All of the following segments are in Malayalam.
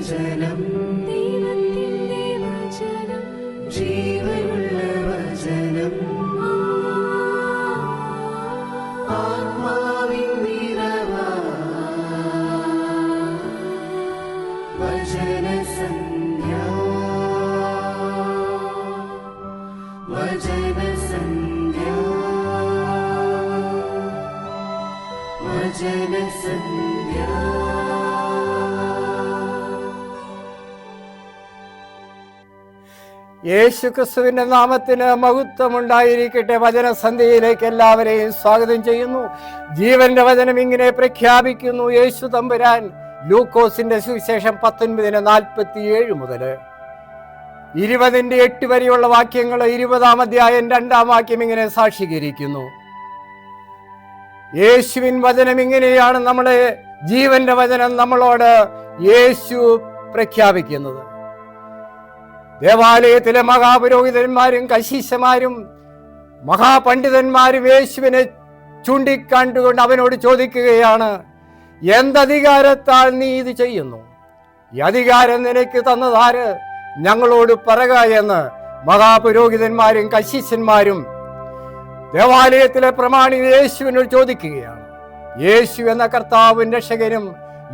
വചനം, ദൈവത്തിന്റെ വചനം, ജീവനുള്ള വചനം, ആത്മാവിൻ നിറവാ വചനസന്ധ്യ, വചനസന്ധ്യ, വചനസന്ധ്യ. യേശുക്രിസ്തുവിന്റെ നാമത്തിന് മഹത്വമുണ്ടായിരിക്കട്ടെ. വചനസന്ധ്യയിലേക്ക് എല്ലാവരെയും സ്വാഗതം ചെയ്യുന്നു. ജീവന്റെ വചനം ഇങ്ങനെ പ്രഖ്യാപിക്കുന്നു. യേശു തമ്പുരാൻ ലൂക്കോസിന്റെ സുവിശേഷം 19:47 മുതൽ 20:8 വരെയുള്ള വാക്യങ്ങൾ 20-ാം അധ്യായം 2-ാം വാക്യം ഇങ്ങനെ സാക്ഷീകരിക്കുന്നു. യേശുവിൻ വചനം ഇങ്ങനെയാണ് നമ്മളെ ജീവന്റെ വചനം നമ്മളോട് യേശു പ്രഖ്യാപിക്കുന്നത്. ദേവാലയത്തിലെ മഹാപുരോഹിതന്മാരും കശീശന്മാരും മഹാപണ്ഡിതന്മാരും യേശുവിനെ ചൂണ്ടിക്കണ്ടുകൊണ്ട് അവനോട് ചോദിക്കുകയാണ്, എന്തധികാരത്താൽ നീ ഇത് ചെയ്യുന്നു? ഈ അധികാരം നിനക്ക് തന്നതാര്? ഞങ്ങളോട് പറക എന്ന് മഹാപുരോഹിതന്മാരും കശീശന്മാരും ദേവാലയത്തിലെ പ്രമാണി യേശുവിനോട് ചോദിക്കുകയാണ്. യേശു എന്ന കർത്താവും രക്ഷകനും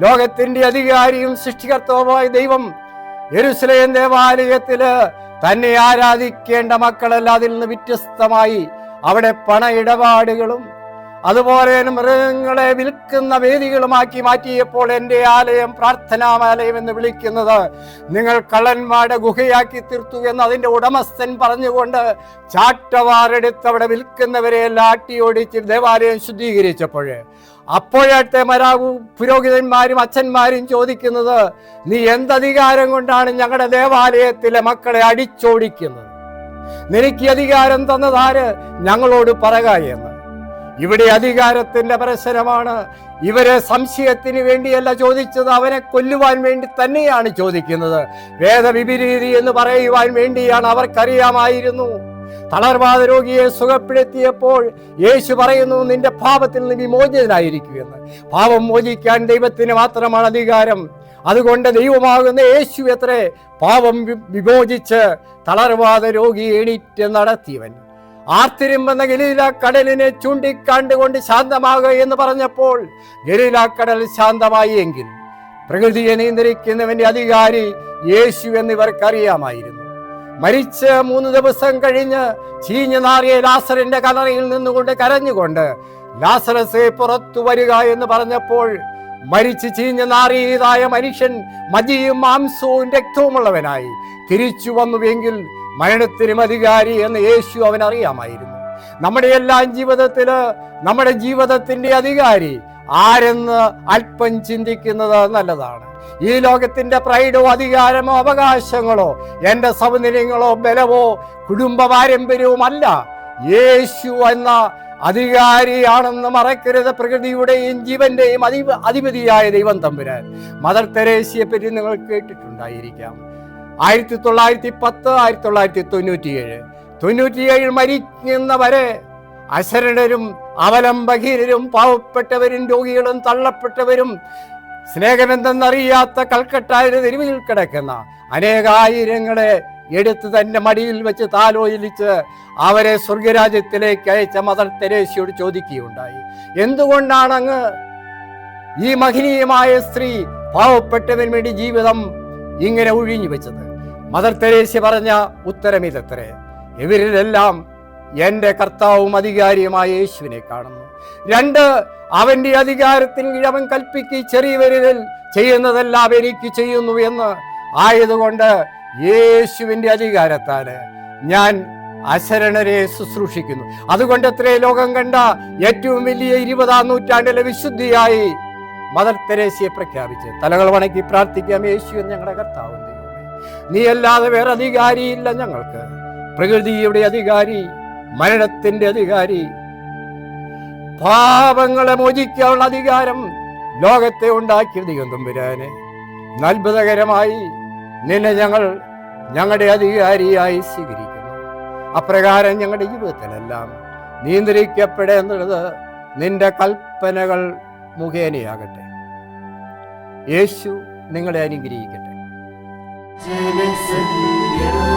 ലോകത്തിന്റെ അധികാരിയും സൃഷ്ടികർത്താവുമായ ദൈവം യെരൂശലേം ദേവാലയത്തില് തന്നെ ആരാധിക്കേണ്ട മക്കളല്ല അതിൽ നിന്ന് വ്യത്യസ്തമായി അവിടെ പണ ഇടപാടുകളും അതുപോലെ മൃഗങ്ങളെ വിൽക്കുന്ന വേദികളുമാക്കി മാറ്റിയപ്പോൾ എൻ്റെ ആലയം പ്രാർത്ഥനാലയം എന്ന് വിളിക്കുന്നത് നിങ്ങൾ കള്ളന്മാരുടെ ഗുഹയാക്കി തീർത്തു എന്ന് അതിൻ്റെ ഉടമസ്ഥൻ പറഞ്ഞുകൊണ്ട് ചാട്ടവാറെടുത്ത് അവിടെ വിൽക്കുന്നവരെ എല്ലാം ആട്ടിയോടിച്ച് ദേവാലയം ശുദ്ധീകരിച്ചപ്പോൾ അപ്പോഴത്തെ പുരോഹിതന്മാരും അച്ഛന്മാരും ചോദിക്കുന്നത്, നീ എന്തധികാരം കൊണ്ടാണ് ഞങ്ങളുടെ ദേവാലയത്തിലെ മക്കളെ അടിച്ചോടിക്കുന്നത്? നിനക്ക് അധികാരം തന്നതാര്? ഞങ്ങളോട് പറക എന്ന്. ഇവിടെ അധികാരത്തിന്റെ പ്രശ്നമാണ്. ഇവരെ സംശയത്തിന് വേണ്ടിയല്ല ചോദിച്ചത്, അവനെ കൊല്ലുവാൻ വേണ്ടി തന്നെയാണ് ചോദിക്കുന്നത്. വേദവിപരീതി എന്ന് പറയുവാൻ വേണ്ടിയാണ്. അവർക്കറിയാമായിരുന്നു. തളർവാദ രോഗിയെ സുഖപ്പെടുത്തിയപ്പോൾ യേശു പറയുന്നു, നിന്റെ പാപത്തിൽ നിന്ന് വിമോചിതനായിരിക്കുമെന്ന്. പാപം മോചിക്കാൻ ദൈവത്തിന് മാത്രമാണ് അധികാരം. അതുകൊണ്ട് ദൈവമാകുന്ന യേശു എത്രേ പാപം വിമോചിച്ച് തളർവാദ രോഗിയെ എണീറ്റ് നടത്തിയവൻ. ആർത്തിരിമ്പെന്ന ഗലീല കടലിനെ ചൂണ്ടിക്കാണ്ടുകൊണ്ട് ശാന്തമാകുക എന്ന് പറഞ്ഞപ്പോൾ ഗലീല കടൽ ശാന്തമായി. എങ്കിൽ പ്രകൃതിയെ നിയന്ത്രിക്കുന്നവന്റെ അധികാരി യേശു എന്നിവർക്കറിയാമായിരുന്നു. മരിച്ച് 3 ദിവസം കഴിഞ്ഞ് ചീഞ്ഞു നാറിയ ലാസറിന്റെ കല്ലറയിൽ നിന്നുകൊണ്ട് കരഞ്ഞുകൊണ്ട് ലാസറസെ പുറത്തു വരിക എന്ന് പറഞ്ഞപ്പോൾ മരിച്ച് ചീഞ്ഞു നാറിയതായ മനുഷ്യൻ മജ്ജയും മാംസവും രക്തവുമുള്ളവനായി തിരിച്ചു വന്നുവെങ്കിൽ മരണത്തിനും അധികാരി എന്ന് യേശു അവനറിയാമായിരുന്നു. നമ്മുടെ എല്ലാം ജീവിതത്തില് നമ്മുടെ ജീവിതത്തിന്റെ അധികാരി ആരെന്ന് അല്പം ചിന്തിക്കുന്നത് നല്ലതാണ്. ഈ ലോകത്തിന്റെ പ്രൈഡോ അധികാരമോ അവകാശങ്ങളോ എൻ്റെ സൗന്ദര്യങ്ങളോ ബലവോ കുടുംബ പാരമ്പര്യവും അല്ല. യേശു എന്ന അധികാരിയാണെന്ന് മറക്കരുത്. പ്രകൃതിയുടെയും ജീവന്റെയും അധിപതിയായ ദൈവം തമ്പുരാൻ. മദർ തെരേസയെ പറ്റി നിങ്ങൾ കേട്ടിട്ടുണ്ടായിരിക്കാം. 1910 1997 മരിക്കുന്നവരെ അശരണരും അവലംബഹീനരും പാവപ്പെട്ടവരും രോഗികളും തള്ളപ്പെട്ടവരും സ്നേഹമെന്തെന്നറിയാത്ത കൽക്കട്ടയിലെ തെരുവിൽ കിടക്കുന്ന അനേകായിരങ്ങളെ എടുത്ത് തന്റെ മടിയിൽ വെച്ച് താലോലിച്ച് അവരെ സ്വർഗരാജ്യത്തിലേക്ക് അയച്ച മദർ തെരേസയോട് ചോദിക്കുകയുണ്ടായി, എന്തുകൊണ്ടാണ് അങ്ങ് ഈ മഹനീയമായ സ്ത്രീ പാവപ്പെട്ടവന് വേണ്ടി ജീവിതം ഇങ്ങനെ ഒഴിഞ്ഞു വെച്ചത്? മദർ തെരേസ പറഞ്ഞ ഉത്തരം ഇതത്രേ, ഇവരിലെല്ലാം എൻ്റെ കർത്താവും അധികാരിയുമായ യേശുവിനെ കാണുന്നു. 2, അവന്റെ അധികാരത്തിൽ അവൻ കൽപ്പിക്ക് ചെറിയവരിൽ ചെയ്യുന്നതെല്ലാം എനിക്ക് ചെയ്യുന്നു എന്ന് ആയതുകൊണ്ട് യേശുവിന്റെ അധികാരത്താല് ഞാൻ അശരണരെ ശുശ്രൂഷിക്കുന്നു. അതുകൊണ്ട് എത്രേ ലോകം കണ്ട ഏറ്റവും വലിയ 20-ാം നൂറ്റാണ്ടിലെ വിശുദ്ധിയായി മദർ തെരേസയെ പ്രഖ്യാപിച്ച് തലകൾ വണക്കി പ്രാർത്ഥിക്കാം. യേശു ഞങ്ങളുടെ കർത്താവ് ദൈവമേ, നീ അല്ലാതെ വേറെ അധികാരിയില്ല ഞങ്ങൾക്ക്. പ്രകൃതിയുടെ അധികാരി, മരണത്തിന്റെ അധികാരി, പാപങ്ങളെ മോചിക്കാനുള്ള അധികാരം ലോകത്തെ ഉണ്ടാക്കിയ ദൈവം തമ്പുരാനെ, അത്ഭുതകരമായി നിന്നെ ഞങ്ങൾ ഞങ്ങളുടെ അധികാരിയായി സ്വീകരിക്കുന്നു. അപ്രകാരം ഞങ്ങളുടെ ജീവിതത്തിലെല്ലാം നിയന്ത്രിക്കപ്പെടേണ്ടത് നിന്റെ കൽപ്പനകൾ മുഖേനയാകട്ടെ. യേശു നിങ്ങളെ അനുഗ്രഹിക്കട്ടെ. ജനസന്ധ്യ